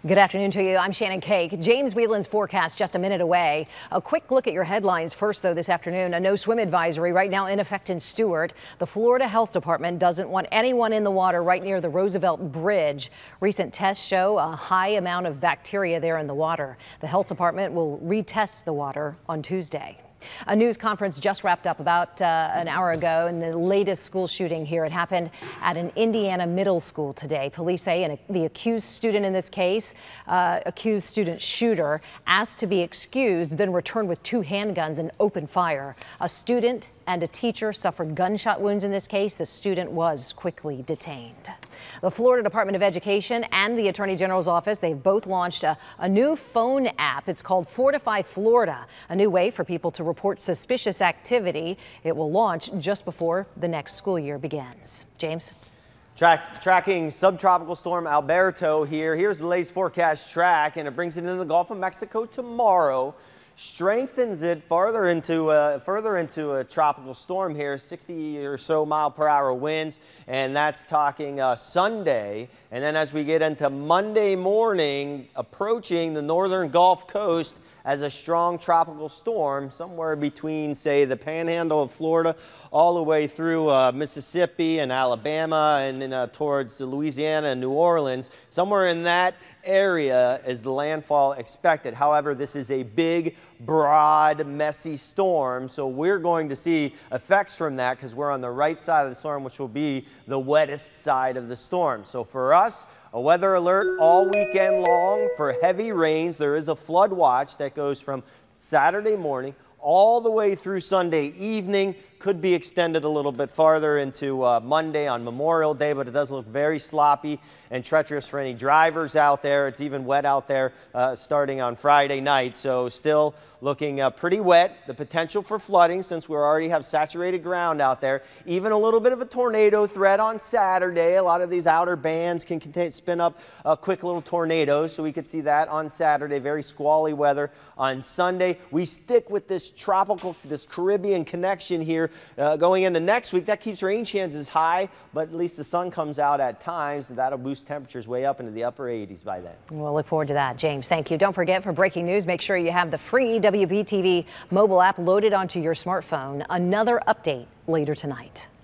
Good afternoon to you. I'm Shannon Cake. James Whelan's forecast just a minute away. A quick look at your headlines first, though, this afternoon. A no swim advisory right now in effect in Stewart. The Florida Health Department doesn't want anyone in the water right near the Roosevelt Bridge. Recent tests show a high amount of bacteria there in the water. The health department will retest the water on Tuesday. A news conference just wrapped up about an hour ago in the latest school shooting here. It happened at an Indiana middle school today. Police say the accused student in this case, accused student shooter, asked to be excused, then returned with 2 handguns and opened fire. A student and a teacher suffered gunshot wounds in this case. The student was quickly detained. The Florida Department of Education and the Attorney General's office, they've both launched a new phone app. It's called Fortify Florida, a new way for people to report suspicious activity. It will launch just before the next school year begins. James? Tracking subtropical storm Alberto here. Here's the latest forecast track, and it brings it into the Gulf of Mexico tomorrow. Strengthens it further into a tropical storm here, 60 or so mile-per-hour winds, and that's talking Sunday. And then as we get into Monday morning, approaching the northern Gulf Coast as a strong tropical storm, somewhere between, say, the panhandle of Florida all the way through Mississippi and Alabama and towards Louisiana and New Orleans. Somewhere in that area is the landfall expected. However, this is a big, broad, messy storm, so we're going to see effects from that because we're on the right side of the storm, which will be the wettest side of the storm. So for us, a weather alert all weekend long for heavy rains. There is a flood watch that goes from Saturday morning all the way through Sunday evening. Could be extended a little bit farther into Monday on Memorial Day, but it does look very sloppy and treacherous for any drivers out there. It's even wet out there starting on Friday night, so still looking pretty wet. The potential for flooding, since we already have saturated ground out there. Even a little bit of a tornado threat on Saturday. A lot of these outer bands can spin up quick little tornadoes, so we could see that on Saturday. Very squally weather on Sunday. We stick with this tropical, this Caribbean connection here going into next week. That keeps rain chances high, but at least the sun comes out at times, and that'll boost temperatures way up into the upper 80s by then. We'll look forward to that. James, thank you. Don't forget, for breaking news, make sure you have the free WBTV mobile app loaded onto your smartphone. Another update later tonight.